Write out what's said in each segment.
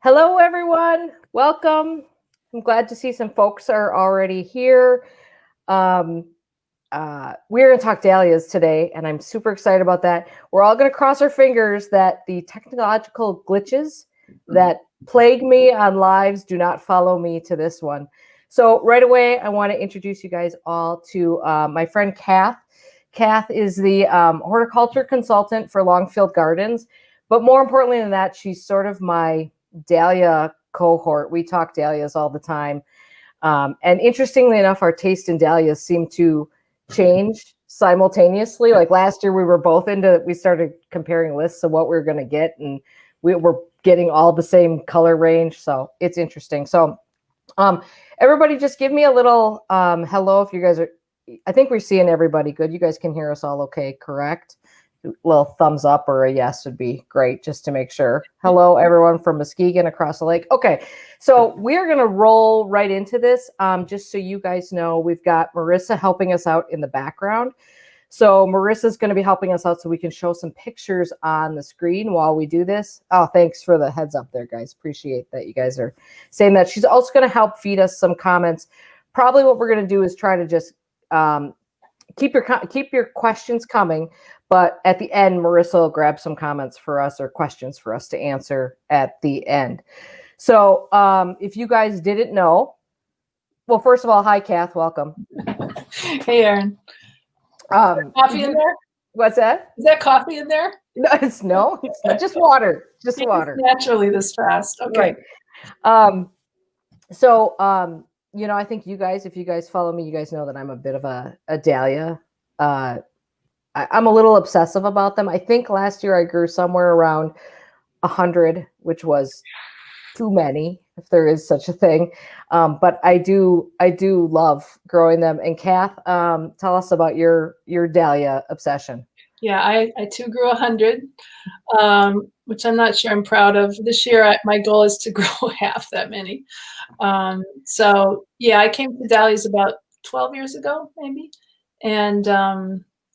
Hello, everyone. Welcome. I'm glad to see some folks are already here. We're going to talk dahlias today, and I'm super excited about that. We're all going to cross our fingers that the technological glitches that plague me on lives do not follow me to this one. So right away, I want to introduce you guys all to my friend Kath. Kath is the horticulture consultant for Longfield Gardens, but more importantly than that, she's sort of my Dahlia cohort. We talk dahlias all the time. And interestingly enough, our taste in dahlias seem to change simultaneously. Like last year, we started comparing lists of what we were going to get, and we were getting all the same color range. So it's interesting. So everybody just give me a little hello if you guys are, I think we're seeing everybody good. You guys can hear us all okay, correct? A little thumbs up or a yes would be great just to make sure. Hello, everyone from Muskegon across the lake. Okay, so we're going to roll right into this. Just so you guys know, we've got Marissa helping us out in the background. So Marissa's going to be helping us out so we can show some pictures on the screen while we do this. Oh, thanks for the heads up there, guys. Appreciate that you guys are saying that. She's also going to help feed us some comments. Probably what we're going to do is try to just keep your questions coming. But at the end, Marissa will grab some comments for us or questions for us to answer at the end. So if you guys didn't know, well, first of all, hi, Kath. Welcome. Hey, Erin. Coffee in there? What's that? Is that coffee in there? No, it's not just water. Just water. Naturally this fast. Okay. Right. I think you guys, if you guys follow me, you guys know that I'm a bit of a dahlia. I'm a little obsessive about them. I think last year I grew somewhere around 100, which was too many, if there is such a thing. But I do love growing them. And Kath, tell us about your dahlia obsession. Yeah, I too grew 100, which I'm not sure I'm proud of. This year, my goal is to grow half that many. So yeah, I came to dahlias about 12 years ago, maybe. And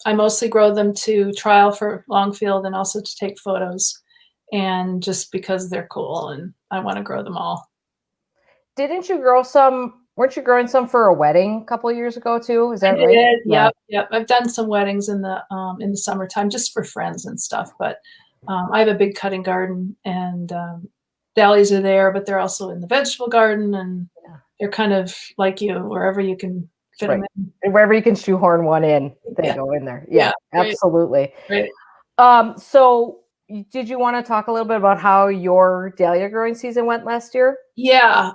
I mostly grow them to trial for Longfield and also to take photos, and just because they're cool and I want to grow them all. Didn't you grow some? Weren't you growing some for a wedding a couple of years ago too? Is that right? Did. Yep. I've done some weddings in the summertime just for friends and stuff. But I have a big cutting garden, and dahlias are there, but they're also in the vegetable garden, and they're kind of like you, wherever you can fit them in. And wherever you can shoehorn one in, they go in there. Yeah, absolutely. Right. So did you want to talk a little bit about how your dahlia growing season went last year? Yeah.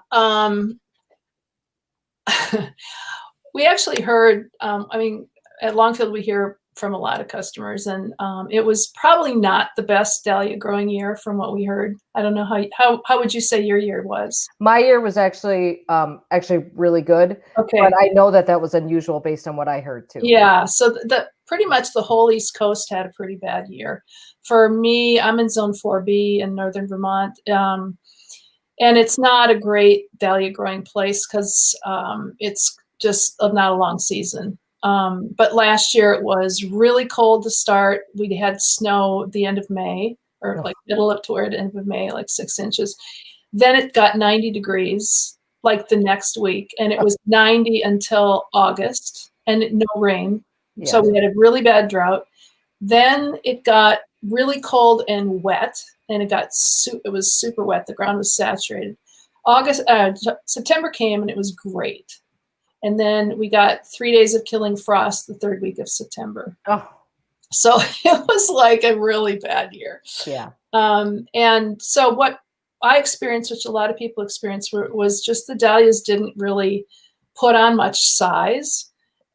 We actually heard, at Longfield, we hear from a lot of customers, and it was probably not the best dahlia growing year from what we heard. I don't know how would you say your year was? My year was actually really good. Okay. But I know that was unusual based on what I heard too. Yeah. So pretty much the whole East Coast had a pretty bad year. For me, I'm in Zone 4B in Northern Vermont. And it's not a great dahlia growing place because it's just not a long season. But last year it was really cold to start. We had snow at the end of May, or like middle up toward the end of May, like 6 inches. Then it got 90 degrees like the next week, and it was 90 until August, and no rain. Yeah. So we had a really bad drought. Then it got really cold and wet, and it was super wet. The ground was saturated. September came, and it was great. And then we got 3 days of killing frost the third week of September. Oh. So it was like a really bad year. Yeah. And so what I experienced, which a lot of people experienced, was just the dahlias didn't really put on much size.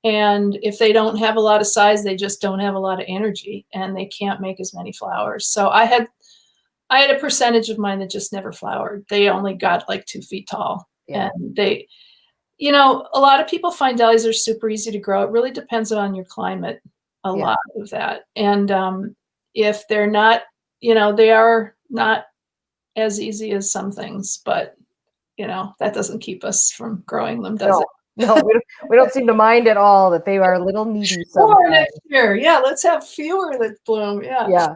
And if they don't have a lot of size, they just don't have a lot of energy, and they can't make as many flowers. So I had a percentage of mine that just never flowered. They only got like 2 feet tall. Yeah. And a lot of people find dahlias are super easy to grow. It really depends on your climate, a lot of that. And if they're not, they are not as easy as some things, but, that doesn't keep us from growing them, does it? No, we don't seem to mind at all that they are a little needy. Or next year. Yeah, let's have fewer that bloom. Yeah. Yeah.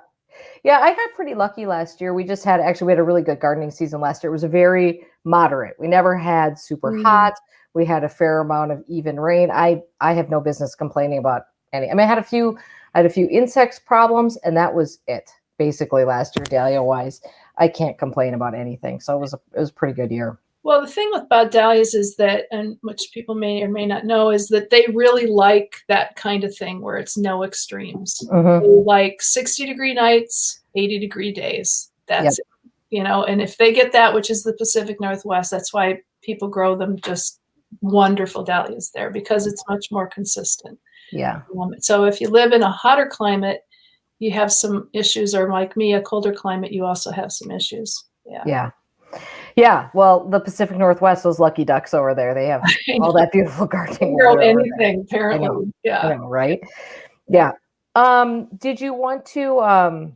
Yeah, I got pretty lucky last year. We had a really good gardening season last year. It was a very moderate. We never had super hot. We had a fair amount of even rain. I have no business complaining about any. I mean, I had a few insects problems, and that was it basically last year, dahlia wise. I can't complain about anything. So it was a pretty good year. Well, the thing about dahlias is that, and which people may or may not know, is that they really like that kind of thing where it's no extremes. They like 60-degree nights, 80-degree days. That's it, you know, and if they get that, which is the Pacific Northwest, that's why people grow them just wonderful dahlias there, because it's much more consistent. Yeah. So if you live in a hotter climate, you have some issues, or like me, a colder climate, you also have some issues. Yeah. Yeah. Yeah, well, the Pacific Northwest, those lucky ducks over there, they have all that beautiful gardening. Grow anything, apparently. I know, yeah. I know, right? Yeah. Did you want to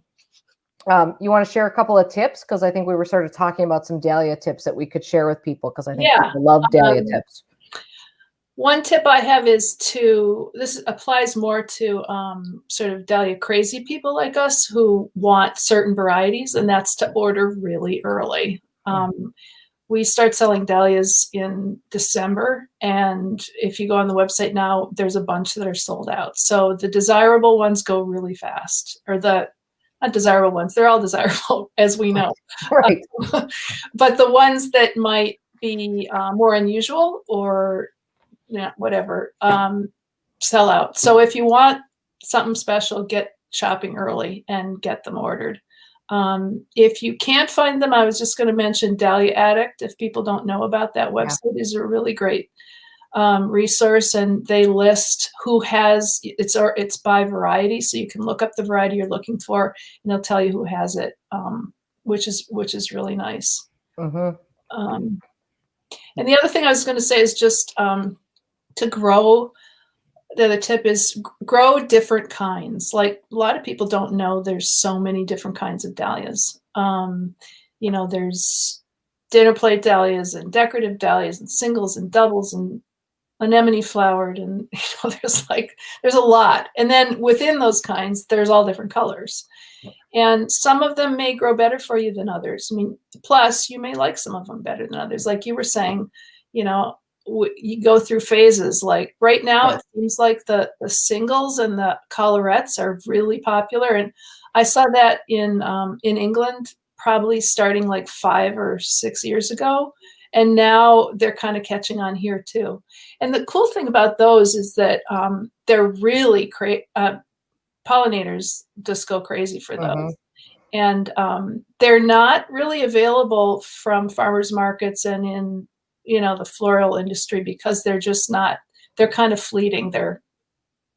you want to share a couple of tips? Because I think we were sort of talking about some dahlia tips that we could share with people, because I think people love dahlia tips. One tip I have is this applies more to sort of dahlia crazy people like us who want certain varieties, and that's to order really early. We start selling dahlias in December, and if you go on the website now, there's a bunch that are sold out. So the desirable ones go really fast, or not desirable ones, they're all desirable, as we know. Right. But the ones that might be more unusual or whatever, sell out. So if you want something special, get shopping early and get them ordered. If you can't find them, I was just going to mention Dahlia Addict. If people don't know about that website, is a really great resource, and they list who has it's by variety, so you can look up the variety you're looking for, and they'll tell you who has it, which is really nice. And the other thing I was going to say is just to grow. The other tip is grow different kinds. Like, a lot of people don't know there's so many different kinds of dahlias. You know, there's dinner plate dahlias and decorative dahlias and singles and doubles and anemone flowered, and there's a lot. And then within those kinds, there's all different colors. And some of them may grow better for you than others. I mean, plus you may like some of them better than others. Like you were saying, you know, you go through phases. Like right now, it seems like the singles and the collarettes are really popular. And I saw that in England, probably starting like 5 or 6 years ago. And now they're kind of catching on here too. And the cool thing about those is that they're really pollinators just go crazy for those. And they're not really available from farmers markets and in, you know, the floral industry, because they're just not, they're kind of fleeting.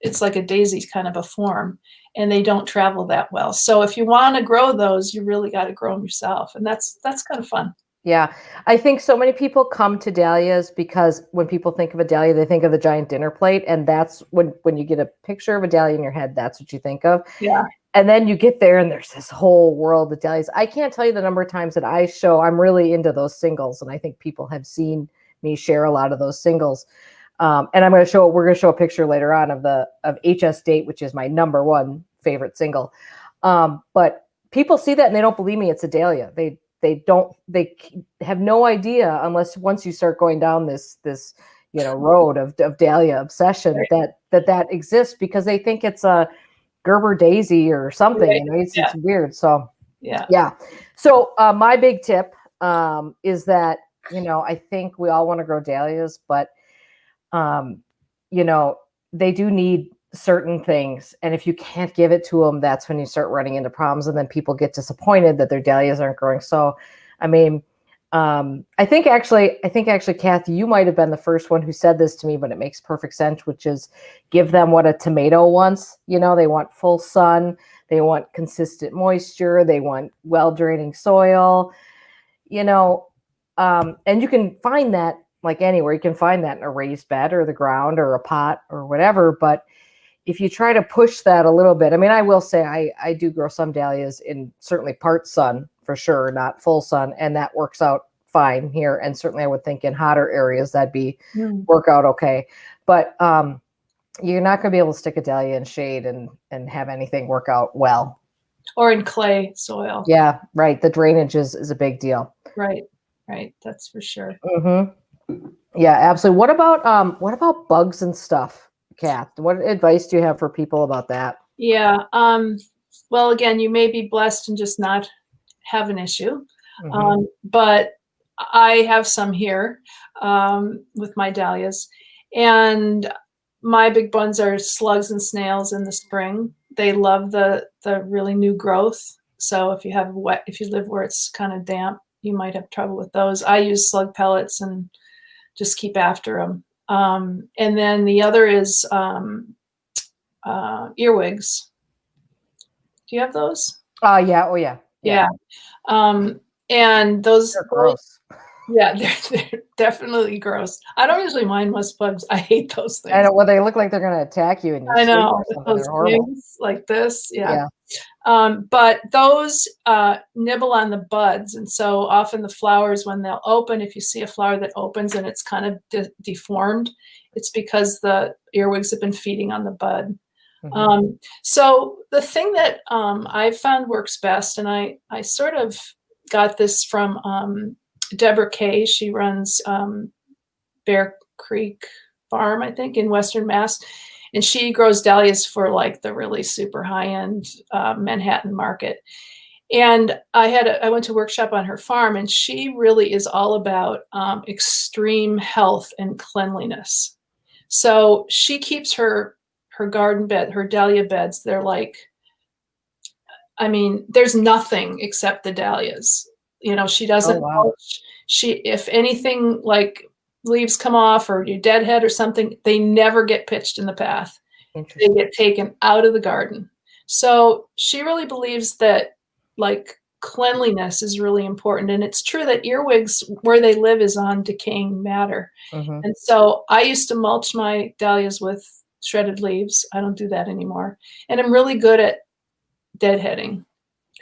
It's like a daisy kind of a form, and they don't travel that well. So if you want to grow those, you really got to grow them yourself. And that's kind of fun. Yeah. I think so many people come to dahlias because when people think of a dahlia, they think of the giant dinner plate. And that's when you get a picture of a dahlia in your head, that's what you think of. Yeah. And then you get there and there's this whole world of dahlias. I can't tell you the number of times that I'm really into those singles. And I think people have seen me share a lot of those singles. And we're going to show a picture later on of HS Date, which is my #1 favorite single. But people see that and they don't believe me. It's a dahlia. They have no idea, unless once you start going down this road of dahlia obsession, that exists, because they think it's a Gerber daisy or something. You know, it's weird. So yeah. So my big tip is that, you know, I think we all want to grow dahlias, but you know, they do need certain things, and if you can't give it to them, that's when you start running into problems, and then people get disappointed that their dahlias aren't growing. So I mean, I think actually Kathy, you might have been the first one who said this to me, but it makes perfect sense, which is give them what a tomato wants. You know, they want full sun, they want consistent moisture, they want well draining soil, you know, and you can find that like anywhere. You can find that in a raised bed or the ground or a pot or whatever. But if you try to push that a little bit, I mean, I will say I do grow some dahlias in certainly part sun for sure, not full sun. And that works out fine here. And certainly I would think in hotter areas that'd work out okay. But you're not going to be able to stick a dahlia in shade and have anything work out well. or in clay soil. Yeah, right. The drainage is a big deal. Right. That's for sure. Yeah, absolutely. What about bugs and stuff, Kath? What advice do you have for people about that? Yeah. Well, again, you may be blessed and just not have an issue. But I have some here with my dahlias. And my big ones are slugs and snails in the spring. They love the really new growth. So if you live where it's kind of damp, you might have trouble with those. I use slug pellets and just keep after them. And then the other is earwigs. Do you have those? Yeah. Oh, yeah. Yeah. And those They're gross. Yeah, they're definitely gross. I don't usually mind musk bugs. I hate those things. I know. Well, they look like they're going to attack you. I know. Those wings like this. Yeah. But those nibble on the buds. And so often the flowers, when they'll open, if you see a flower that opens and it's kind of deformed, it's because the earwigs have been feeding on the bud. So the thing that I found works best, and I sort of got this from Deborah Kay. She runs Bear Creek Farm, I think, in Western Mass. And she grows dahlias for like the really super high-end Manhattan market. And I went to workshop on her farm, and she really is all about extreme health and cleanliness. So she keeps her garden bed, her dahlia beds, they're like, I mean, there's nothing except the dahlias. You know, she doesn't mulch. If anything like leaves come off or you deadhead or something, they never get pitched in the path. They get taken out of the garden. So she really believes that like cleanliness is really important. And it's true that earwigs, where they live, is on decaying matter. And so I used to mulch my dahlias with shredded leaves. I don't do that anymore. And I'm really good at deadheading.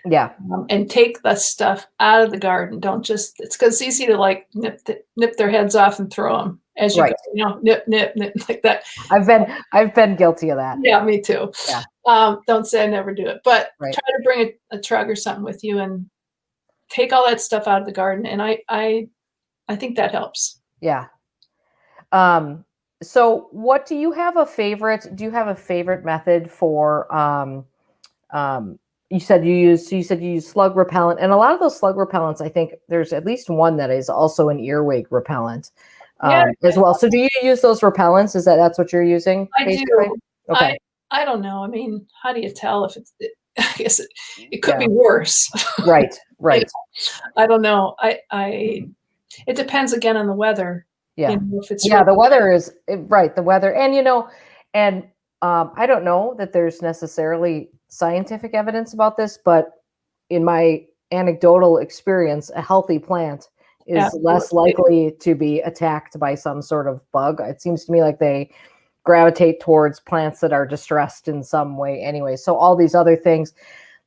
Yeah. And take the stuff out of the garden. Don't just, it's because it's easy to like nip their heads off and throw them as you go, you know, nip like that. I've been guilty of that. Yeah, me too. Yeah. Don't say I never do it, but try to bring a truck or something with you and take all that stuff out of the garden. And I think that helps. Yeah. So what do you have a favorite method for, you said you use slug repellent, and a lot of those slug repellents, I think there's at least one that is also an earwig repellent as well. So do you use those repellents? That's what you're using? I basically? do. Okay. I don't know. I mean, how do you tell if I guess it could be worse. Right. I don't know. It depends again on the weather. Yeah. You know, if it's the weather is right. The weather, and I don't know that there's necessarily scientific evidence about this, but in my anecdotal experience, a healthy plant is less likely to be attacked by some sort of bug. It seems to me like they gravitate towards plants that are distressed in some way anyway. So all these other things,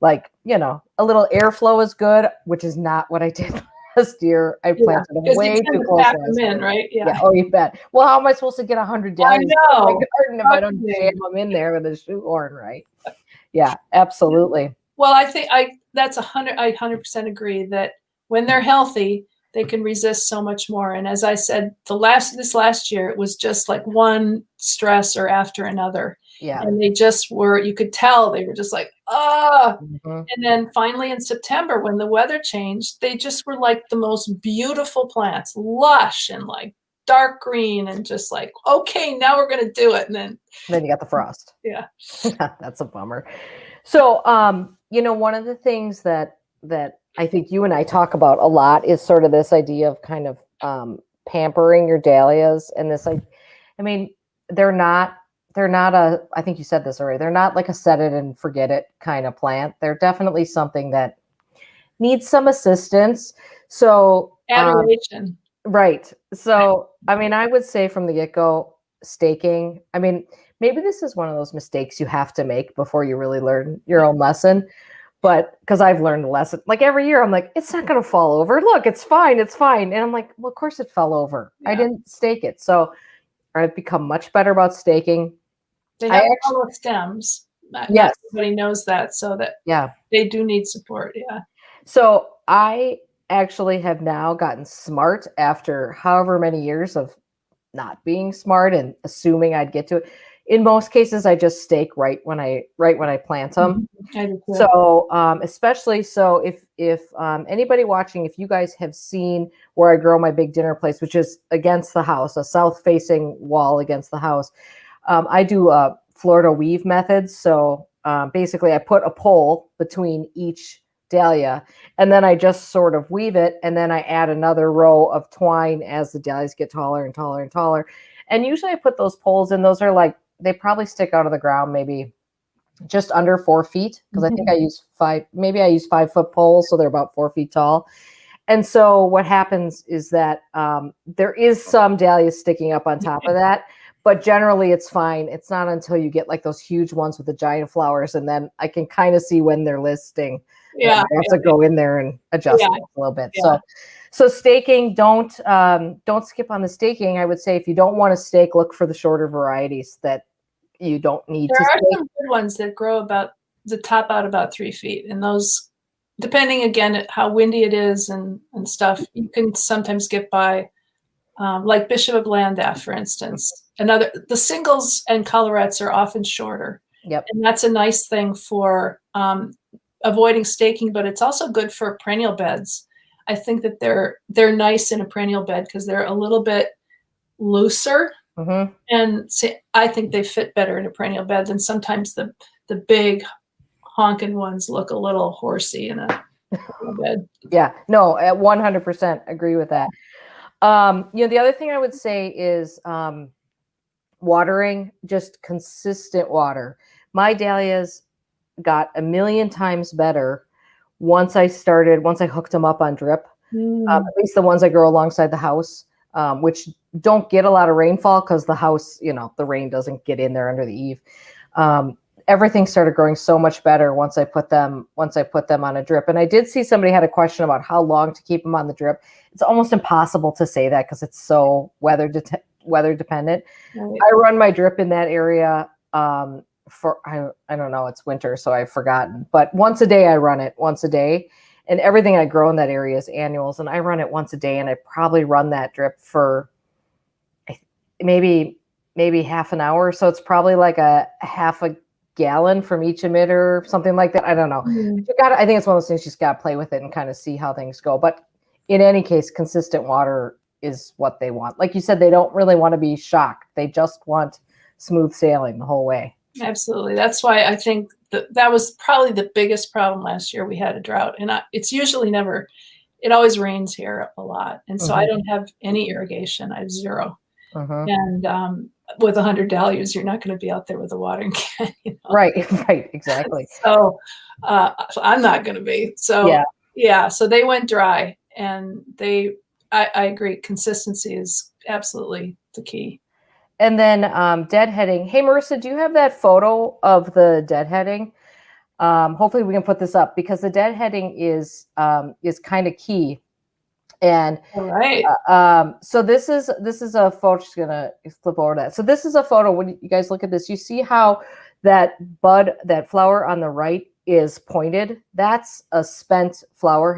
like, a little airflow is good, which is not what I did last year. I planted them way too close. Right? Yeah. Oh, you bet. Well, how am I supposed to get 100 dahlias in my garden if I don't jam them in there with a shoehorn, right? Yeah, absolutely. Well, I think I 100% agree that when they're healthy, they can resist so much more. And as I said, this last year, it was just like one stressor after another. Yeah. And they just were, you could tell they were just like, And then finally in September, when the weather changed, they just were like the most beautiful plants, lush and like dark green, and just like, okay, now we're going to do it. And then you got the frost. Yeah. That's a bummer. So, one of the things that I think you and I talk about a lot is sort of this idea of kind of pampering your dahlias. And this, I mean, they're not I think you said this already, they're not like a set it and forget it kind of plant. They're definitely something that needs some assistance. So adoration. Right. So, I mean, I would say from the get-go, staking. I mean, maybe this is one of those mistakes you have to make before you really learn your own lesson. But because I've learned a lesson, like every year, I'm like, it's not going to fall over. Look, it's fine. It's fine. And I'm like, well, of course it fell over. I didn't stake it. So I've become much better about staking. They have hollow stems. Not Yes. everybody knows that, so that Yeah. they do need support. Yeah. So I actually have now gotten smart after however many years of not being smart and assuming I'd get to it. In most cases, I just stake right when I plant them. I do too. So especially so if anybody watching, if you guys have seen where I grow my big dinner place, which is against the house, a south facing wall against the house, I do Florida weave methods. So basically, I put a pole between each dahlia, and then I just sort of weave it, and then I add another row of twine as the dahlias get taller and taller and taller. And usually I put those poles in. Those are like, they probably stick out of the ground maybe just under 4 feet, because I think I use 5-foot poles, so they're about 4 feet tall. And so what happens is that there is some dahlias sticking up on top of that, but generally it's fine. It's not until you get like those huge ones with the giant flowers, and then I can kind of see when they're listing. Yeah. I have to go in there and adjust it a little bit. Yeah. So staking, don't skip on the staking. I would say if you don't want to stake, look for the shorter varieties that you don't need to There are stake. some good ones that grow about the top out about 3 feet, and those, depending again at how windy it is and stuff, you can sometimes get by, like Bishop of Llandaff, for instance. The singles and collarettes are often shorter. Yep. And that's a nice thing for avoiding staking, but it's also good for perennial beds. I think that they're nice in a perennial bed because they're a little bit looser. Mm-hmm. And I think they fit better in a perennial bed than sometimes the big honking ones look a little horsey in a bed. Yeah, no, at 100% agree with that. The other thing I would say is watering, just consistent water. My dahlias got a million times better once I hooked them up on drip. At least the ones I grow alongside the house, which don't get a lot of rainfall because the house, the rain doesn't get in there under the eave. Everything started growing so much better once I put them on a drip. And I did see somebody had a question about how long to keep them on the drip. It's almost impossible to say that because it's so weather dependent. Right. I run my drip in that area for I don't know, it's winter, so I've forgotten. But once a day I run it once a day. And everything I grow in that area is annuals, and I run it once a day, and I probably run that drip for maybe half an hour. So it's probably like a half a gallon from each emitter, something like that. I don't know. I think it's one of those things you just got to play with it and kind of see how things go. But in any case, consistent water is what they want. Like you said, they don't really want to be shocked. They just want smooth sailing the whole way. Absolutely. That's why I think that was probably the biggest problem last year. We had a drought, and it's usually it always rains here a lot. And so I don't have any irrigation. I have zero. And with 100 dahlias, you're not going to be out there with a watering can. Right, exactly. So I'm not going to be. So yeah, so they went dry, and I agree. Consistency is absolutely the key. And then deadheading. Hey, Marissa, do you have that photo of the deadheading? Hopefully we can put this up because the deadheading is kind of key. And all right. So this is a photo. Just gonna flip over that. So this is a photo. When you guys look at this, you see how that flower on the right is pointed. That's a spent flower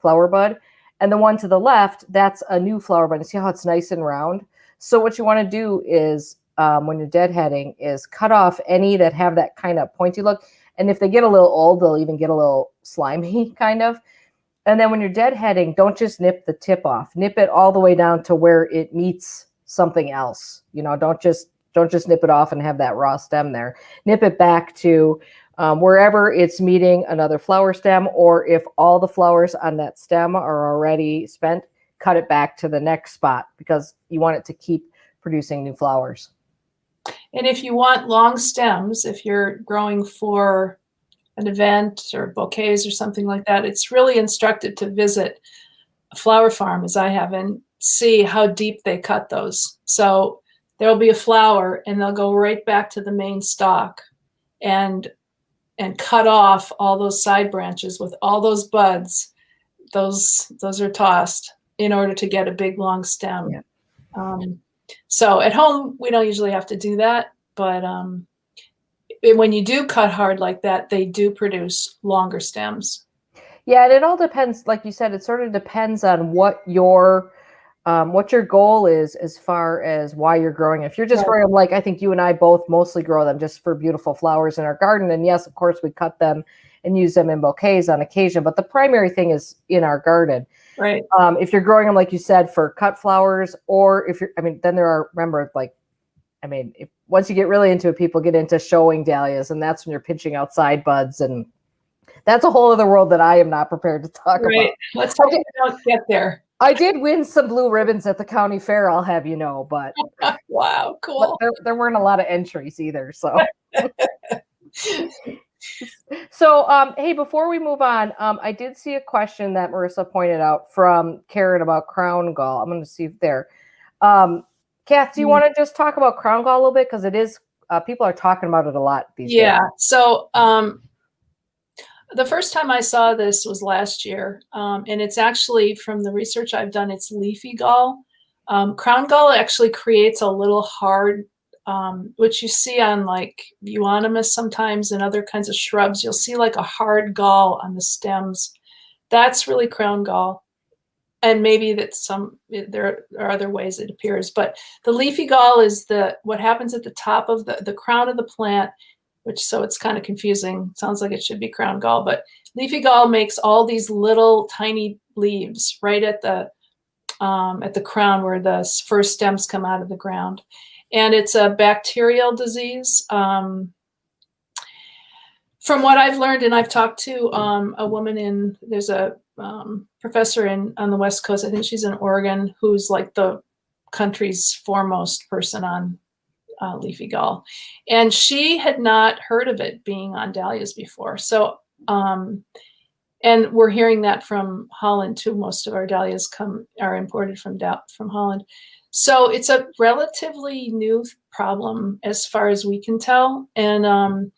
bud, and the one to the left, that's a new flower bud. You see how it's nice and round. So what you want to do is when you're deadheading is cut off any that have that kind of pointy look. And if they get a little old, they'll even get a little slimy kind of. And then when you're deadheading, don't just nip the tip off. Nip it all the way down to where it meets something else. Don't just nip it off and have that raw stem there. Nip it back to wherever it's meeting another flower stem, or if all the flowers on that stem are already spent, cut it back to the next spot because you want it to keep producing new flowers. And if you want long stems, if you're growing for an event or bouquets or something like that, it's really instructive to visit a flower farm, as I have, and see how deep they cut those. So there'll be a flower and they'll go right back to the main stalk and cut off all those side branches with all those buds. Those are tossed in order to get a big long stem. Yeah. So at home, we don't usually have to do that, but when you do cut hard like that, they do produce longer stems. Yeah, and it all depends, like you said, it sort of depends on what your goal is as far as why you're growing. If you're just growing them, like I think you and I both mostly grow them just for beautiful flowers in our garden. And yes, of course, we cut them and use them in bouquets on occasion, but the primary thing is in our garden. Right. If you're growing them, like you said, for cut flowers, or if you're, then there are, remember, once you get really into it, people get into showing dahlias, and that's when you're pinching out side buds, and that's a whole other world that I am not prepared to talk about. Let's hope we don't get there. I did win some blue ribbons at the county fair, I'll have you know, but wow, cool. There weren't a lot of entries either, so. So, hey, before we move on, I did see a question that Marissa pointed out from Karen about crown gall. I'm going to see if there. Kath, do you want to just talk about crown gall a little bit? Because it is, people are talking about it a lot these days. Yeah. So the first time I saw this was last year, and it's actually from the research I've done, it's leafy gall. Crown gall actually creates a little hard, which you see on like euonymus sometimes and other kinds of shrubs. You'll see like a hard gall on the stems. That's really crown gall. And maybe there are other ways it appears, but the leafy gall is what happens at the top of the crown of the plant, so it's kind of confusing. Sounds like it should be crown gall, but leafy gall makes all these little tiny leaves right at the crown where the first stems come out of the ground. And it's a bacterial disease. From what I've learned, and I've talked to a woman there's a professor on the West Coast, I think she's in Oregon, who's like the country's foremost person on leafy gall. And she had not heard of it being on dahlias before. So, and we're hearing that from Holland too. Most of our dahlias are imported from Holland. So it's a relatively new problem as far as we can tell. And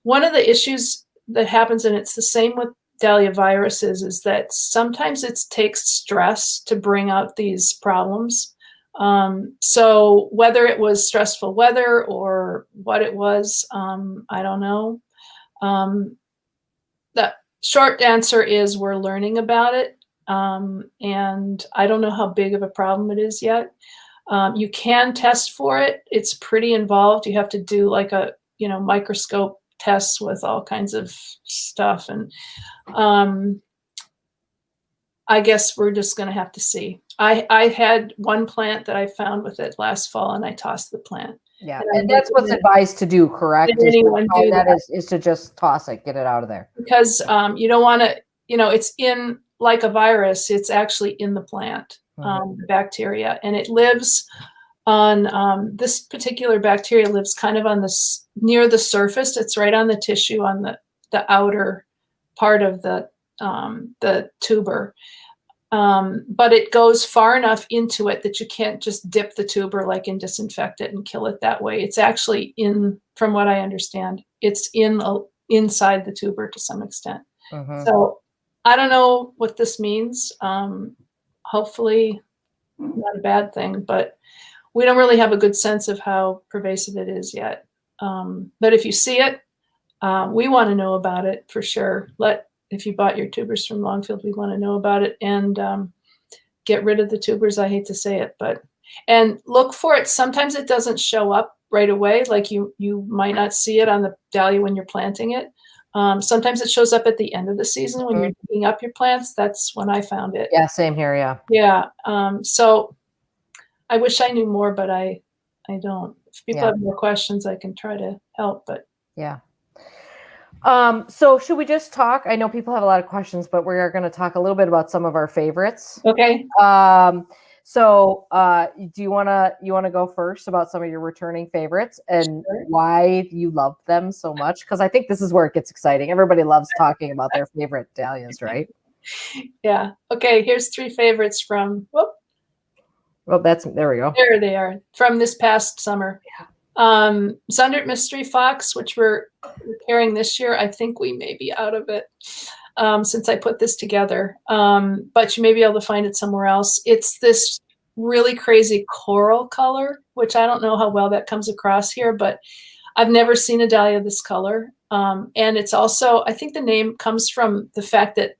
one of the issues that happens, and it's the same with dahlia viruses, is that sometimes it takes stress to bring out these problems. So whether it was stressful weather or what it was, I don't know. The short answer is we're learning about it. And I don't know how big of a problem it is yet. You can test for it. It's pretty involved. You have to do like a, microscope tests with all kinds of stuff. And I guess we're just going to have to see. I had one plant that I found with it last fall, and I tossed the plant. Yeah, and that's what's advised to do, correct? Did anyone do that? Is to just toss it, get it out of there. Because you don't want to, it's in, like a virus, it's actually in the plant, the bacteria, and it lives on, this particular bacteria lives kind of on this, near the surface. It's right on the tissue on the outer part of the tuber. But it goes far enough into it that you can't just dip the tuber like and disinfect it and kill it that way. It's actually from what I understand, it's inside the tuber to some extent. So I don't know what this means. Hopefully not a bad thing, but we don't really have a good sense of how pervasive it is yet. But if you see it, we want to know about it for sure. If you bought your tubers from Longfield, we want to know about it and get rid of the tubers. I hate to say it, and look for it. Sometimes it doesn't show up right away. Like you might not see it on the dahlia when you're planting it. Sometimes it shows up at the end of the season when you're digging up your plants. That's when I found it. Yeah, same here. Yeah. Yeah. So I wish I knew more, but I don't. If people have more questions, I can try to help. But yeah. So should we just talk? I know people have a lot of questions, but we are going to talk a little bit about some of our favorites. Okay. So do you want to go first about some of your returning favorites and why you love them so much? Because I think this is where it gets exciting. Everybody loves talking about their favorite dahlias, right? Yeah. Okay. Here's 3 favorites from. Well, there we go. There they are from this past summer. Yeah. Sundert Mystery Fox, which we're repairing this year. I think we may be out of it since I put this together. But you may be able to find it somewhere else. It's this really crazy coral color, which I don't know how well that comes across here, but I've never seen a dahlia this color. And it's also, I think the name comes from the fact that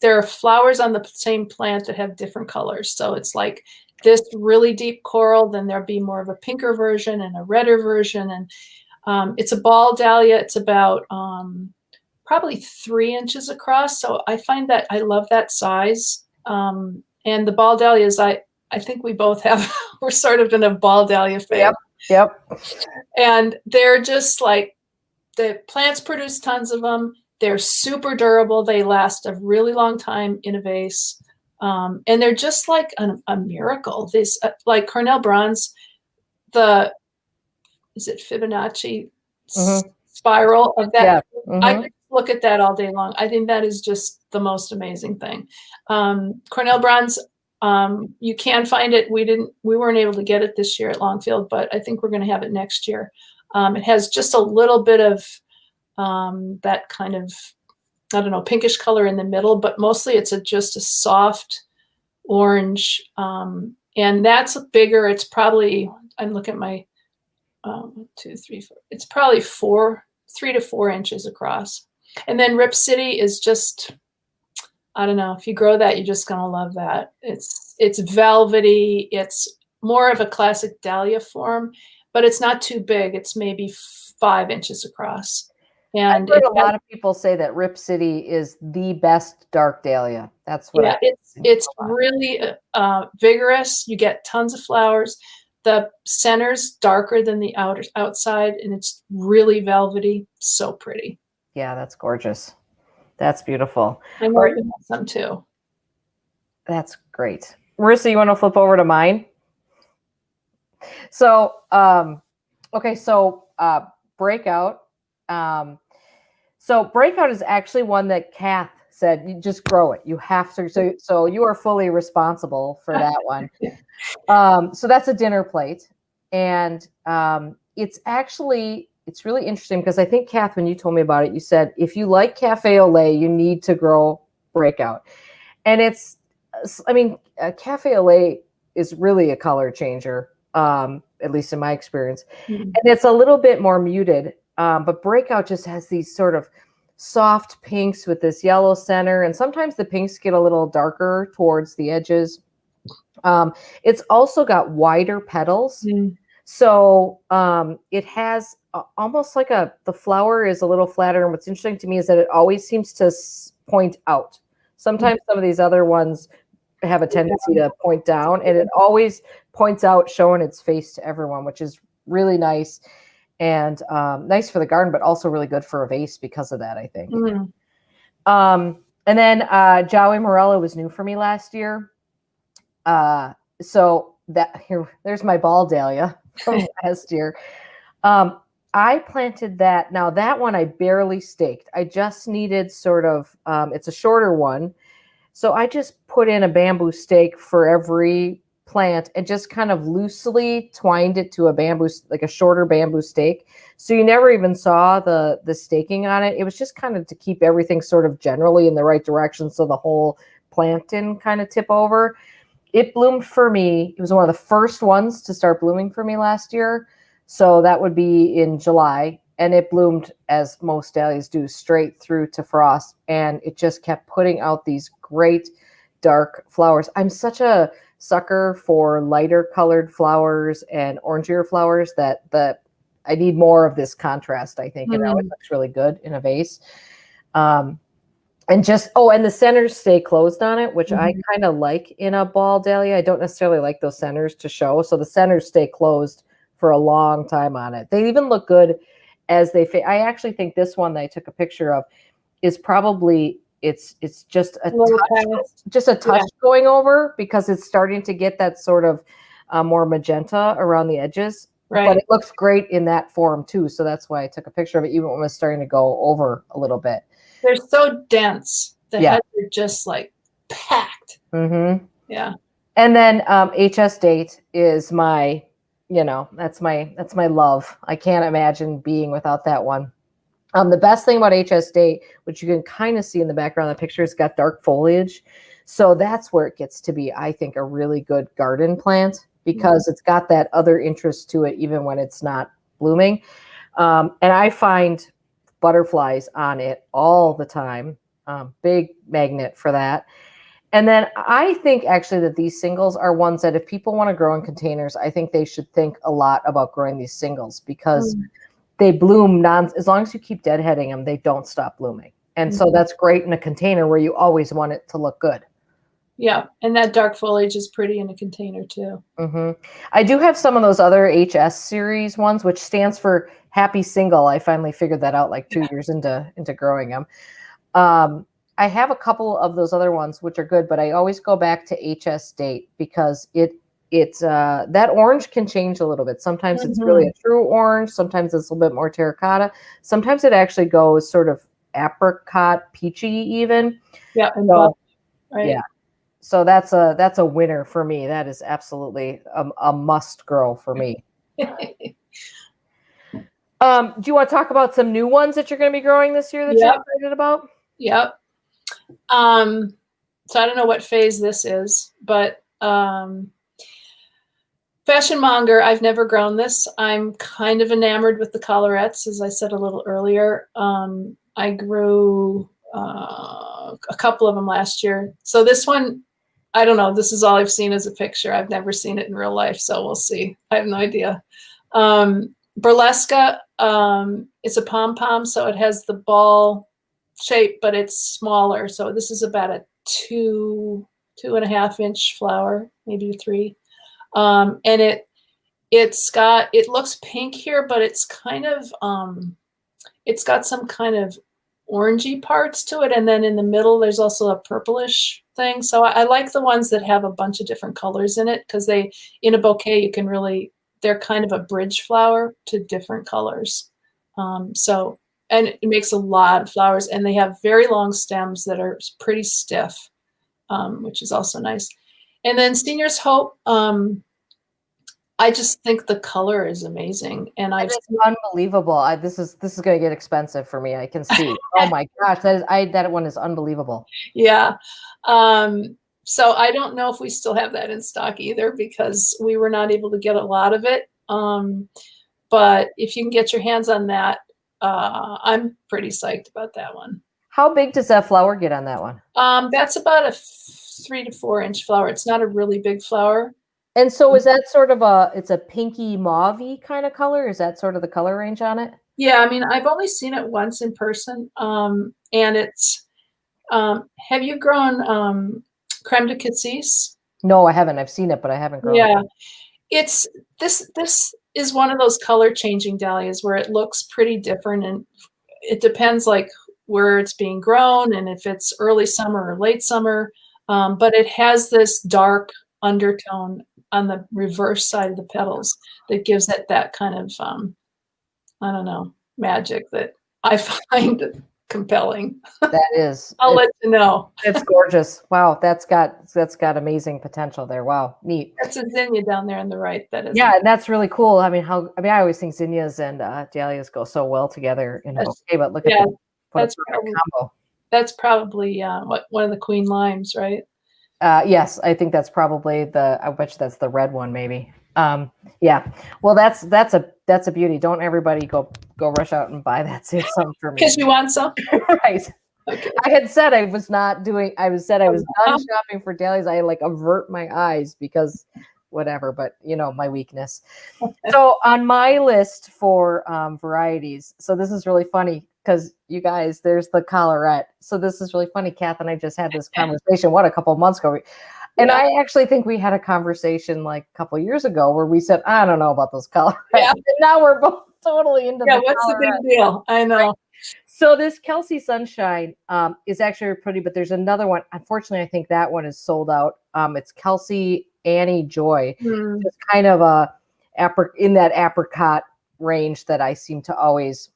there are flowers on the same plant that have different colors. So it's like this really deep coral, then there'll be more of a pinker version and a redder version. And it's a ball dahlia. It's about probably 3 inches across. So I find that I love that size. And the ball dahlias, I think we both have, we're sort of in a ball dahlia phase. Yep. And they're just like, the plants produce tons of them. They're super durable. They last a really long time in a vase. And they're just like a miracle. These, like Cornell Bronze, is it Fibonacci spiral of that? Yeah. Mm-hmm. I could look at that all day long. I think that is just the most amazing thing. Cornell Bronze, you can find it. We weren't able to get it this year at Longfield, but I think we're going to have it next year. It has just a little bit of that kind of, I don't know, pinkish color in the middle, but mostly it's just a soft orange. And that's bigger. It's probably, I'm looking at my 1, 2, 3, 4. It's probably 3 to 4 inches across. And then Rip City is just, I don't know, if you grow that, you're just gonna love that. It's velvety. It's more of a classic dahlia form, but it's not too big. It's maybe 5 inches across. And I've heard a lot of people say that Rip City is the best dark dahlia. That's what. Yeah, it's really vigorous. You get tons of flowers. The center's darker than the outside, and it's really velvety. So pretty. Yeah, that's gorgeous. That's beautiful. I know you have some too. That's great. Marissa, you want to flip over to mine? So, okay, so Breakout. So Breakout is actually one that Kath said, you just grow it. You have to. So you are fully responsible for that one. So that's a dinner plate. And it's really interesting because I think, Kath, when you told me about it, you said, if you like cafe au lait, you need to grow Breakout. And cafe au lait is really a color changer, at least in my experience. Mm-hmm. And it's a little bit more muted. But Breakout just has these sort of soft pinks with this yellow center. And sometimes the pinks get a little darker towards the edges. It's also got wider petals. Mm. So it has almost like the flower is a little flatter. And what's interesting to me is that it always seems to point out. Sometimes some of these other ones have a tendency to point down, and it always points out, showing its face to everyone, which is really nice. And nice for the garden, but also really good for a vase because of that, I think. Mm-hmm. And then Joey Morella was new for me last year. So there's my ball dahlia from last year. I planted that. Now that one I barely staked. I just needed sort of, it's a shorter one. So I just put in a bamboo stake for every plant and just kind of loosely twined it to a bamboo, like a shorter bamboo stake. So you never even saw the staking on it. It was just kind of to keep everything sort of generally in the right direction so the whole plant didn't kind of tip over. It bloomed for me. It was one of the first ones to start blooming for me last year. So that would be in July. And it bloomed, as most dahlias do, straight through to frost. And it just kept putting out these great dark flowers. I'm such a sucker for lighter colored flowers and orangier flowers that I need more of this contrast, I think. And it always looks really good in a vase. And the centers stay closed on it, which I kind of like in a ball dahlia. I don't necessarily like those centers to show. So the centers stay closed for a long time on it. They even look good as they fade. I actually think this one that I took a picture of is probably, it's just a touch going over because it's starting to get that sort of more magenta around the edges. Right. But it looks great in that form too. So that's why I took a picture of it, even when it was starting to go over a little bit. They're so dense. The heads are just like packed. Mm-hmm. Yeah. And then HS Date is my, that's my love. I can't imagine being without that one. The best thing about HS Date, which you can kind of see in the background of the picture, it's got dark foliage. So that's where it gets to be, I think, a really good garden plant because it's got that other interest to it, even when it's not blooming. And I find butterflies on it all the time. Big magnet for that. And then I think actually that these singles are ones that if people want to grow in containers, I think they should think a lot about growing these singles because they bloom as long as you keep deadheading them, they don't stop blooming. And so that's great in a container where you always want it to look good. Yeah, and that dark foliage is pretty in a container too. I do have some of those other HS series ones, which stands for Happy Single. I finally figured that out like 2 years into growing them. I have a couple of those other ones, which are good, but I always go back to HS date because it's that orange can change a little bit. Sometimes it's really a true orange. Sometimes it's a little bit more terracotta. Sometimes it actually goes sort of apricot, peachy even. Yeah, and so, right? Yeah. So that's a winner for me. That is absolutely a must grow for me. Do you want to talk about some new ones that you're going to be growing this year that you're excited about? Yep. So I don't know what phase this is, but Fashion Monger, I've never grown this. I'm kind of enamored with the collarettes, as I said a little earlier. I grew a couple of them last year. So this one, I don't know. This is all I've seen as a picture. I've never seen it in real life, so we'll see. I have no idea. Burlesque, it's a pom-pom, so it has the ball shape, but it's smaller. So this is about a 2.5 inch flower, maybe 3. And it looks pink here, but it's kind of it's got some kind of orangey parts to it, and then in the middle there's also a purplish thing. So I like the ones that have a bunch of different colors in it because they, in a bouquet, you can really, they're kind of a bridge flower to different colors. And it makes a lot of flowers, and they have very long stems that are pretty stiff, which is also nice. And then Senior's Hope, I just think the color is amazing, and it's unbelievable. This is going to get expensive for me. I can see. Oh my gosh, that one is unbelievable. Yeah. So I don't know if we still have that in stock either because we were not able to get a lot of it. But if you can get your hands on that, I'm pretty psyched about that one. How big does that flower get on that one? That's about a 3 to 4 inch flower. It's not a really big flower. And so is that sort of it's a pinky mauve-y kind of color? Is that sort of the color range on it? Yeah, I mean, I've only seen it once in person. And it's, have you grown Creme De Cassis? No, I haven't. I've seen it, but I haven't grown it. It's, this is one of those color changing dahlias where it looks pretty different, and it depends like where it's being grown and if it's early summer or late summer. But it has this dark undertone on the reverse side of the petals that gives it that kind of, I don't know, magic that I find compelling. That is. I'll let you know. It's gorgeous. Wow, that's got amazing potential there. Wow, neat. That's a zinnia down there on the right. That is. Yeah, and that's really cool. I mean, I always think zinnias and dahlias go so well together. Okay, but look at that. That's probably one of the queen limes, right? Yes, I think that's probably I bet you that's the red one, maybe. Yeah. Well, that's a beauty. Don't everybody go rush out and buy that. Save some for me. Because you want some, right? Okay. I had said I was not doing. I was done shopping for dahlias. I like avert my eyes because whatever. But my weakness. So on my list for varieties. So this is really funny. Because you guys, there's the collarette. So this is really funny. Kath and I just had this conversation, a couple of months ago. And I actually think we had a conversation like a couple of years ago where we said, I don't know about those collarette. Yeah. And now we're both totally into what's the big deal? I know. Right? So this Kelsey Sunshine is actually pretty, but there's another one. Unfortunately, I think that one is sold out. It's Kelsey Annie Joy. It's kind of in that apricot range that I seem to always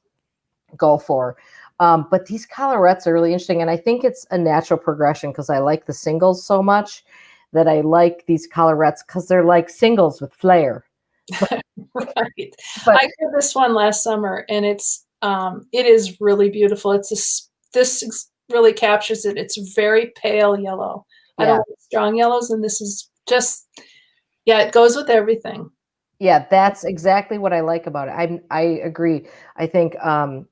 go for. But these collarettes are really interesting. And I think it's a natural progression because I like the singles so much that I like these collarettes because they're like singles with flair. Right. But I did this one last summer and it is really beautiful. This really captures it. It's very pale yellow. I don't like strong yellows, and this is just, it goes with everything. Yeah, that's exactly what I like about it. I agree. I think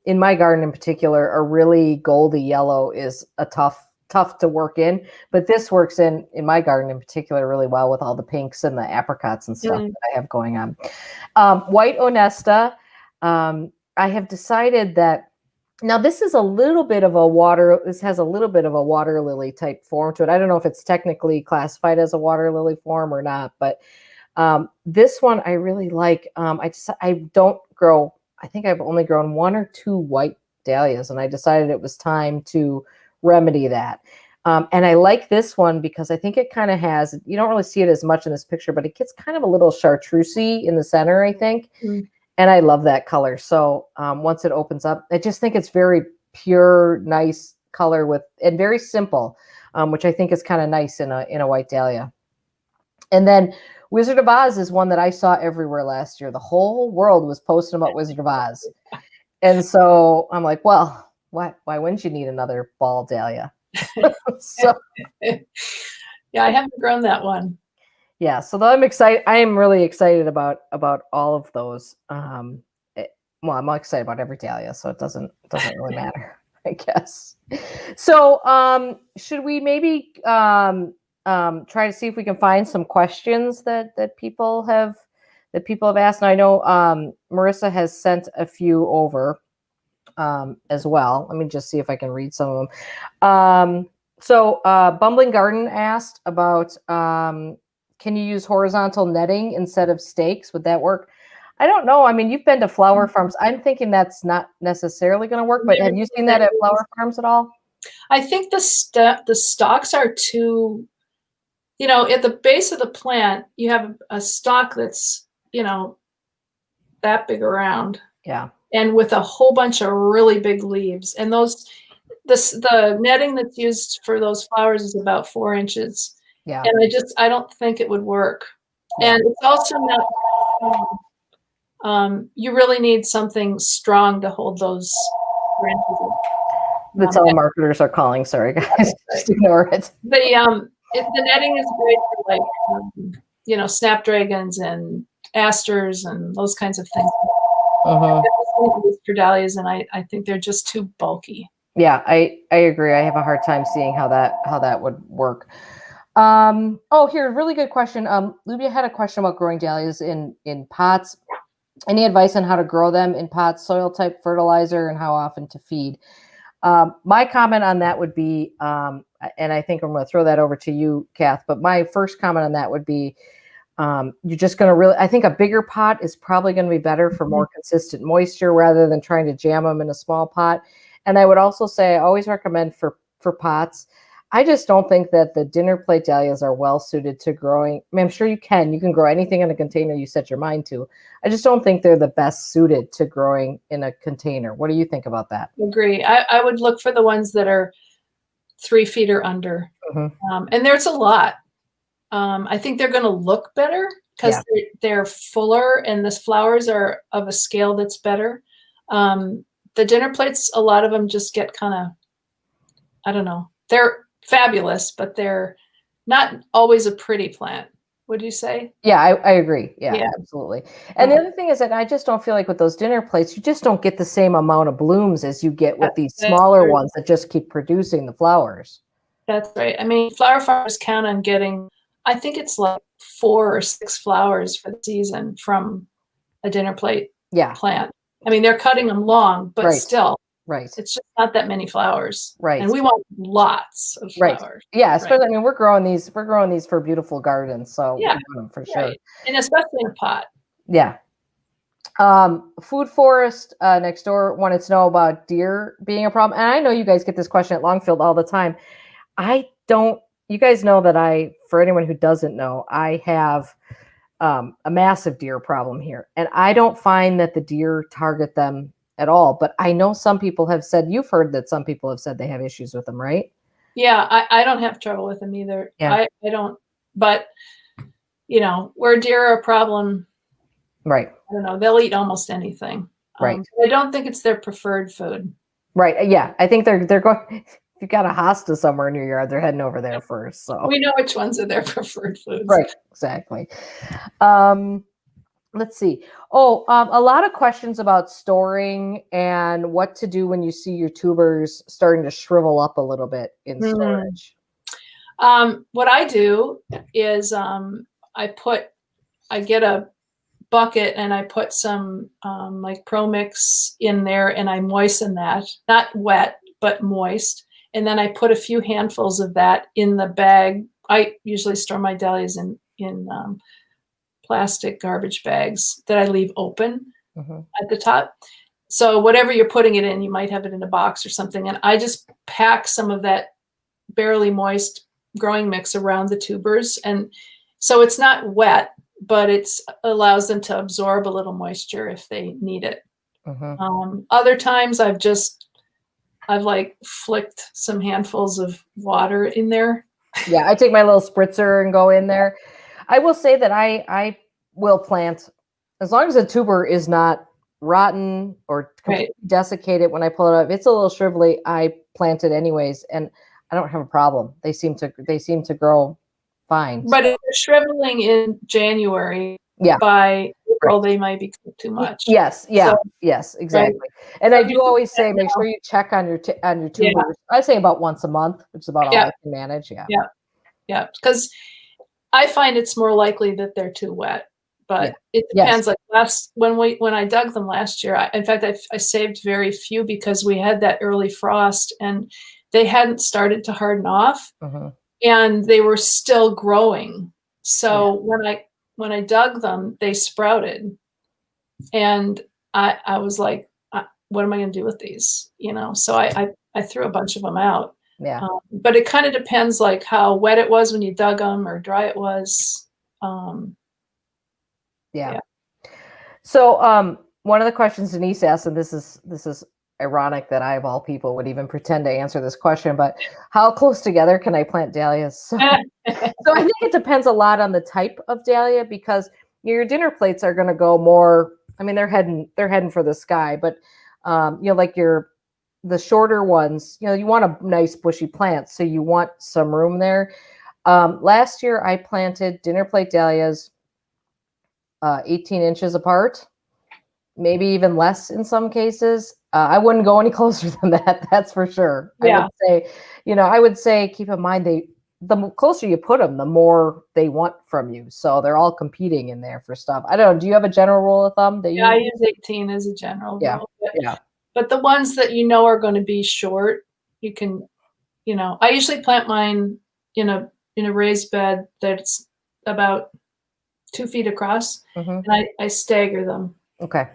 in my garden in particular, a really goldy yellow is a tough to work in, but this works in my garden in particular really well with all the pinks and the apricots and stuff that I have going on. White Onesta, I have decided that now this is a little bit of this has a little bit of a water lily type form to it. I don't know if it's technically classified as a water lily form or not, but this one I really like. I don't grow, I think I've only grown 1 or 2 white dahlias, and I decided it was time to remedy that. And I like this one because I think it kind of has, you don't really see it as much in this picture, but it gets kind of a little chartreusey in the center, I think. And I love that color. So once it opens up, I just think it's very pure, nice color and very simple, which I think is kind of nice in a white dahlia. And then Wizard of Oz is one that I saw everywhere last year. The whole world was posting about Wizard of Oz. And so I'm like, well, why wouldn't you need another ball dahlia? So yeah, I haven't grown that one. Yeah, so I'm excited. I am really excited about all of those. I'm excited about every dahlia, so it doesn't really matter, I guess. So should we maybe try to see if we can find some questions that people have asked? And I know Marissa has sent a few over as well. Let me just see if I can read some of them. So Bumbling Garden asked about can you use horizontal netting instead of stakes? Would that work? I don't know. I mean, you've been to flower farms. I'm thinking that's not necessarily going to work, but have you seen that at flower farms at all? I think the stalks are too, at the base of the plant, you have a stalk that's, that big around. Yeah. And with a whole bunch of really big leaves. And the netting that's used for those flowers is about 4 inches. Yeah. And I don't think it would work. Yeah. And it's also not, you really need something strong to hold those 4 inches. That's all marketers are calling. Sorry, guys. Just ignore it. The netting is great for like, snapdragons and asters and those kinds of things. For dahlias, and I think they're just too bulky. Yeah, I agree. I have a hard time seeing how that would work. Here, really good question. Lubia had a question about growing dahlias in pots. Any advice on how to grow them in pots, soil type, fertilizer, and how often to feed? My comment on that would be, and I think I'm going to throw that over to you, Kath, but my first comment on that would be, you're just going to I think a bigger pot is probably going to be better for more consistent moisture rather than trying to jam them in a small pot. And I would also say, I always recommend for pots, I just don't think that the dinner plate dahlias are well suited to growing. I mean, I'm sure you can grow anything in a container you set your mind to. I just don't think they're the best suited to growing in a container. What do you think about that? I agree. I would look for the ones that are 3 feet or under. And there's a lot. I think they're going to look better because they're fuller and the flowers are of a scale that's better. The dinner plates, a lot of them just get kind of, I don't know, they're fabulous, but they're not always a pretty plant. Would you say? Yeah, I agree. Yeah, absolutely. And the other thing is that I just don't feel like with those dinner plates, you just don't get the same amount of blooms as you get with these smaller ones that just keep producing the flowers. That's right. I mean, flower farmers count on getting, I think it's like 4 or 6 flowers for the season from a dinner plate plant. I mean, they're cutting them long, but still, it's just not that many flowers. Right. And we want lots of flowers. Yeah, especially, I mean, we're growing these for beautiful gardens, so we want them for sure. And especially in a pot. Yeah. Food forest next door wanted to know about deer being a problem. And I know you guys get this question at Longfield all the time. You guys know that for anyone who doesn't know, I have a massive deer problem here. And I don't find that the deer target them at all. But I know some people have said, you've heard that some people have said they have issues with them, right? Yeah, I don't have trouble with them either. Yeah. I don't, but, where deer are a problem, right? I don't know, they'll eat almost anything. Right. I don't think it's their preferred food. Right. Yeah. I think they're going, if you've got a hosta somewhere in your yard, they're heading over there first. So we know which ones are their preferred foods. Right. Exactly. let's see. Oh, a lot of questions about storing and what to do when you see your tubers starting to shrivel up a little bit in storage. What I do is I get a bucket and I put some like Pro Mix in there and I moisten that, not wet, but moist. And then I put a few handfuls of that in the bag. I usually store my dahlias in plastic garbage bags that I leave open at the top. So whatever you're putting it in, you might have it in a box or something. And I just pack some of that barely moist growing mix around the tubers. And so it's not wet, but it allows them to absorb a little moisture if they need it. Other times I've like flicked some handfuls of water in there. Yeah, I take my little spritzer and go in there. I will say that I will plant, as long as the tuber is not rotten or completely desiccated when I pull it up. If it's a little shrivelly, I plant it anyways, and I don't have a problem. They seem to grow fine. But if they're shriveling in January, by April they might be too much. Yes, yes, exactly. And I do always say, make sure you check on your tubers. I say about once a month, which is about all I can manage. Yeah, because I find it's more likely that they're too wet. But it depends. Like when I dug them last year, in fact, I saved very few because we had that early frost and they hadn't started to harden off, and they were still growing. So when I dug them, they sprouted, and I was like, what am I going to do with these? So I threw a bunch of them out. Yeah. But it kind of depends, like how wet it was when you dug them or dry it was. So one of the questions Denise asked, and this is ironic that I, of all people, would even pretend to answer this question, but how close together can I plant dahlias? So I think it depends a lot on the type of dahlia, because your dinner plates are going to go more, I mean, they're heading for the sky, but like the shorter ones, you want a nice bushy plant, so you want some room there. Last year I planted dinner plate dahlias 18 inches apart, maybe even less in some cases. I wouldn't go any closer than that. That's for sure. Yeah. I would say, keep in mind, the closer you put them, the more they want from you. So they're all competing in there for stuff. I don't know. Do you have a general rule of thumb that you? I use 18 as a general rule. But the ones that are going to be short, you can, I usually plant mine in a raised bed that's about 2 feet across, and I stagger them. Okay.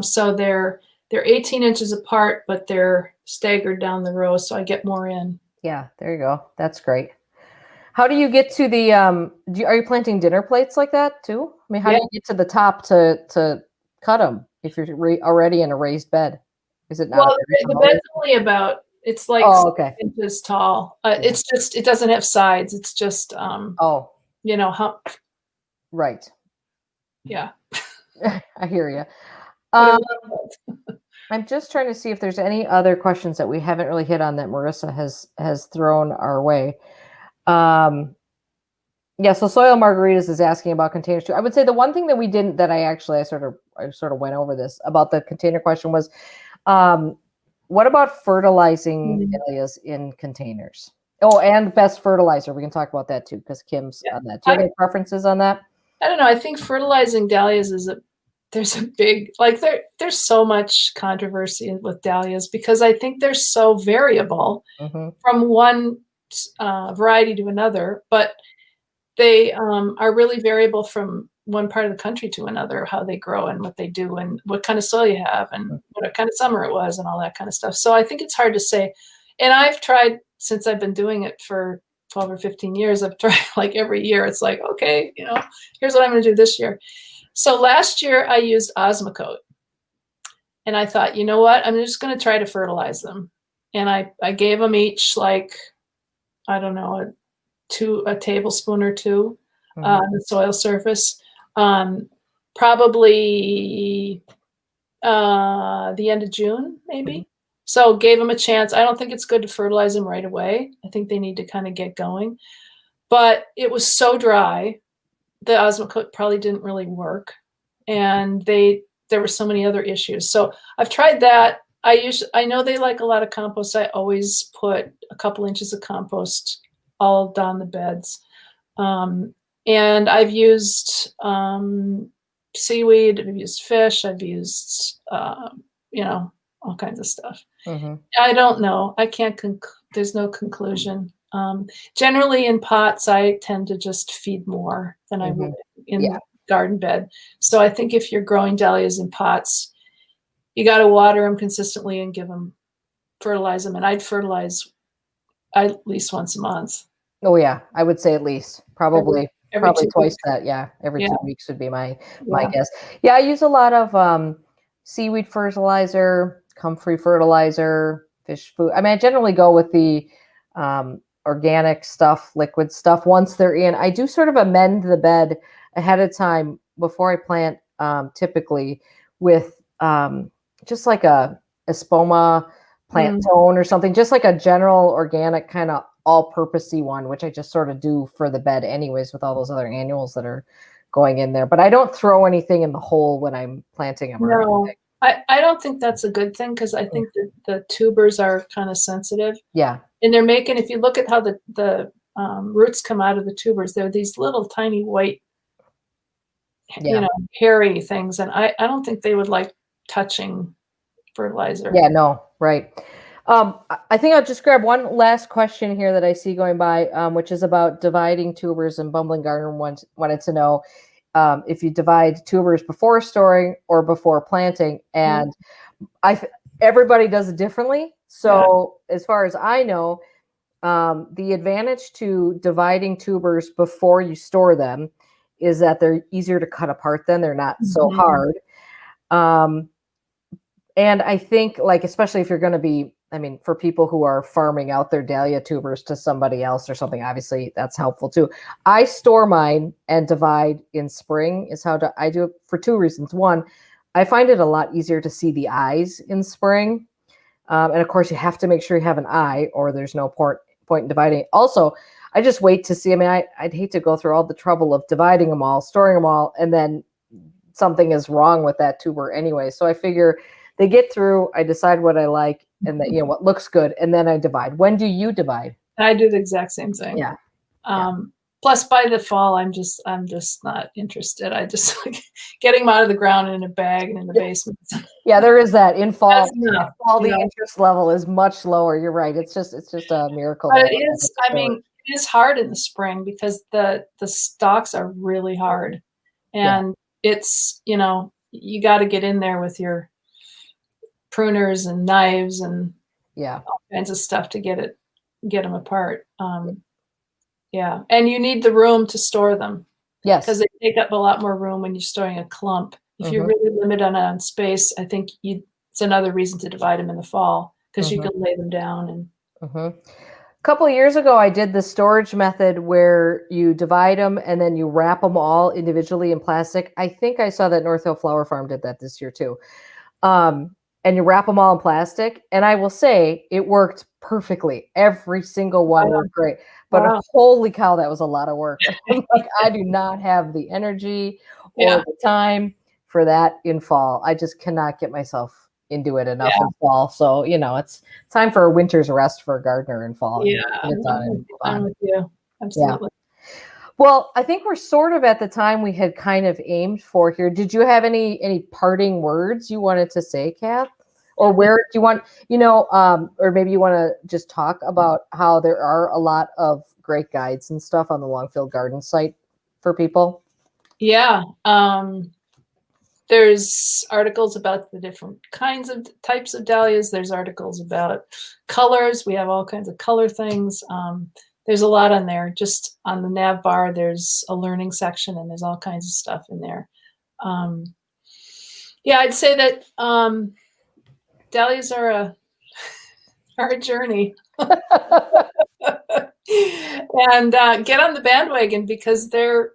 So they're 18 inches apart, but they're staggered down the row, so I get more in. Yeah, there you go. That's great. How do you get to the? Are you planting dinner plates like that too? I mean, how do you get to the top to cut them if you're already in a raised bed? Is it not? Well, the bed's only about, it's like 6 inches tall. It's just, it doesn't have sides. It's just how. Right. Yeah. I hear you. I'm just trying to see if there's any other questions that we haven't really hit on that Marissa has thrown our way. So Soil Margaritas is asking about containers too. I would say the one thing that we didn't, that I sort of went over this about the container question was, what about fertilizing dahlias in containers? Oh, and best fertilizer. We can talk about that too, because Kim's on that. Do you have any preferences on that? I don't know. I think fertilizing dahlias there's a big, like there's so much controversy with dahlias because I think they're so variable from one variety to another, but they are really variable from one part of the country to another, how they grow and what they do and what kind of soil you have and what kind of summer it was and all that kind of stuff. So I think it's hard to say. And I've tried, since I've been doing it for 12 or 15 years, I've tried like every year. It's like, okay, here's what I'm going to do this year. So last year I used Osmocote, and I thought, you know what, I'm just going to try to fertilize them. And I gave them each like, I don't know, a tablespoon or two on the soil surface, probably the end of June, maybe. So gave them a chance. I don't think it's good to fertilize them right away. I think they need to kind of get going. But it was so dry, the Osmocote probably didn't really work. and there were so many other issues. So I've tried that. I know they like a lot of compost. I always put a couple inches of compost all down the beds. And I've used seaweed, I've used fish, I've used, all kinds of stuff. Mm-hmm. I don't know. I can't, there's no conclusion. Generally in pots, I tend to just feed more than I would in the garden bed. So I think if you're growing dahlias in pots, you got to water them consistently and fertilize them. And I'd fertilize at least once a month. Oh yeah, I would say at least probably every twice weeks. that. Yeah, every 2 weeks would be my guess. Yeah, I use a lot of seaweed fertilizer, comfrey fertilizer, fish food. I mean, I generally go with the organic stuff, liquid stuff once they're in. I do sort of amend the bed ahead of time before I plant, typically with just like a espoma plant tone or something, just like a general organic kind of all-purposey one, which I just sort of do for the bed anyways with all those other annuals that are going in there. But I don't throw anything in the hole when I'm planting them. No, I don't think that's a good thing, because I think that the tubers are kind of sensitive. Yeah. And they're making, if you look at how the roots come out of the tubers, they're these little tiny white, hairy things. And I don't think they would like touching fertilizer. Yeah, no, right. I think I'll just grab one last question here that I see going by, which is about dividing tubers, and Bumbling Gardener wanted to know if you divide tubers before storing or before planting. And everybody does it differently. So as far as I know, the advantage to dividing tubers before you store them is that they're easier to cut apart then. They're not so hard. And I think, like, especially if you're going to be, I mean, for people who are farming out their dahlia tubers to somebody else or something, obviously that's helpful too. I store mine and divide in spring is how I do it for two reasons. One, I find it a lot easier to see the eyes in spring. And of course you have to make sure you have an eye or there's no point in dividing. Also, I just wait to see, I mean, I'd hate to go through all the trouble of dividing them all, storing them all, and then something is wrong with that tuber anyway. So I figure they get through, I decide what I like and that, what looks good, and then I divide. When do you divide? I do the exact same thing. Yeah. Plus by the fall, I'm just not interested. I just like getting them out of the ground in a bag and in the basement. Yeah, there is that in fall. The Yeah. interest level is much lower. You're right. It's just a miracle. But it is, I mean, it is hard in the spring because the stalks are really hard. And it's, you got to get in there with your pruners and knives and all kinds of stuff to get them apart. And you need the room to store them. Yes, because they take up a lot more room when you're storing a clump. If you're really limited on space, I think it's another reason to divide them in the fall, because you can lay them down. And a couple of years ago, I did the storage method where you divide them and then you wrap them all individually in plastic. I think I saw that North Hill Flower Farm did that this year too. And you wrap them all in plastic. And I will say it worked perfectly. Every single one worked great. But holy cow, that was a lot of work. Like, I do not have the energy or the time for that in fall. I just cannot get myself into it enough in fall. So, it's time for a winter's rest for a gardener in fall. Yeah, I'm with you. Absolutely. Yeah. Well, I think we're sort of at the time we had kind of aimed for here. Did you have any parting words you wanted to say, Kath? Or where do you want, or maybe you want to just talk about how there are a lot of great guides and stuff on the Longfield Gardens site for people? Yeah. There's articles about the different types of dahlias. There's articles about colors. We have all kinds of color things. There's a lot on there. Just on the nav bar, there's a learning section, and there's all kinds of stuff in there. I'd say that dahlias are a journey. And get on the bandwagon, because there'll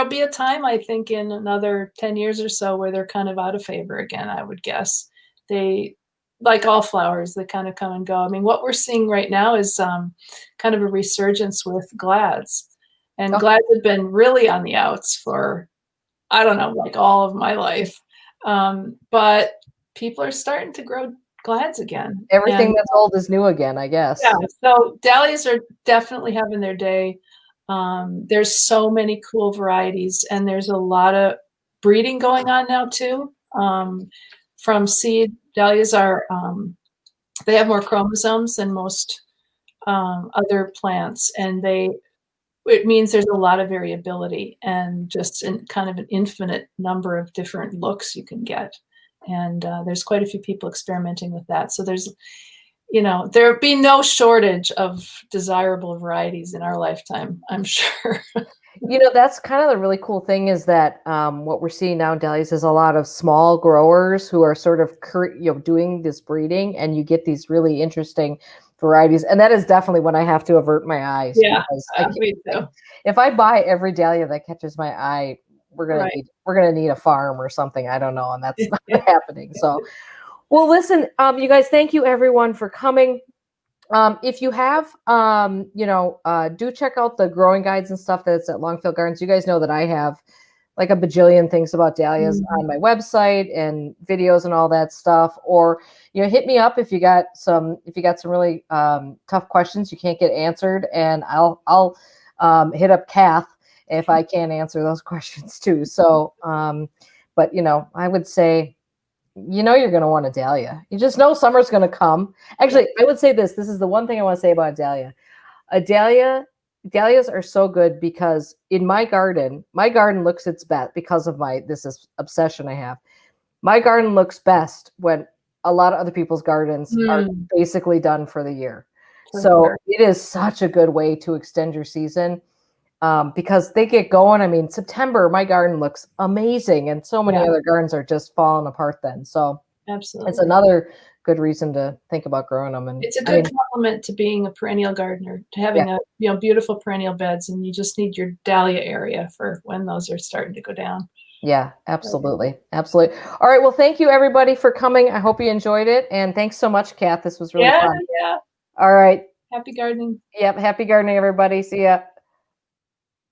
be a time, I think, in another 10 years or so where they're kind of out of favor again, I would guess. They, like all flowers, they kind of come and go. I mean, what we're seeing right now is kind of a resurgence with glads. And glads have been really on the outs for I don't know, like all of my life. But people are starting to grow glads again. Everything And that's old is new again, I guess. yeah, so dahlias are definitely having their day. There's so many cool varieties, and there's a lot of breeding going on now too. From seed, dahlias are they have more chromosomes than most other plants, and it means there's a lot of variability and just kind of an infinite number of different looks you can get. And there's quite a few people experimenting with that. So there's, there'll be no shortage of desirable varieties in our lifetime, I'm sure. That's kind of the really cool thing is that what we're seeing now in dahlias is a lot of small growers who are sort of doing this breeding, and you get these really interesting varieties. And that is definitely when I have to avert my eyes. Yeah, because me too. If I buy every dahlia that catches my eye, we're gonna need a farm or something. I don't know, and that's not happening. So, well, listen, you guys, thank you everyone for coming. If you have, do check out the growing guides and stuff that's at Longfield Gardens. You guys know that I have like a bajillion things about dahlias on my website and videos and all that stuff. Or, hit me up if you got some really tough questions you can't get answered, and I'll hit up Kath if I can't answer those questions too. So, but I would say, you're going to want a dahlia. You just know summer's going to come. Actually, I would say this is the one thing I want to say about dahlias are so good because in my garden looks its best because of this obsession I have. My garden looks best when a lot of other people's gardens are basically done for the year. So it is such a good way to extend your season. Because they get going. I mean, September, my garden looks amazing, and so many other gardens are just falling apart then. So absolutely, it's another good reason to think about growing them. And it's a good compliment to being a perennial gardener, to having a beautiful perennial beds, and you just need your dahlia area for when those are starting to go down. Yeah, absolutely. Absolutely. All right. Well, thank you everybody for coming. I hope you enjoyed it. And thanks so much, Kath. This was really fun. Yeah. All right. Happy gardening. Yep. Happy gardening, everybody. See ya.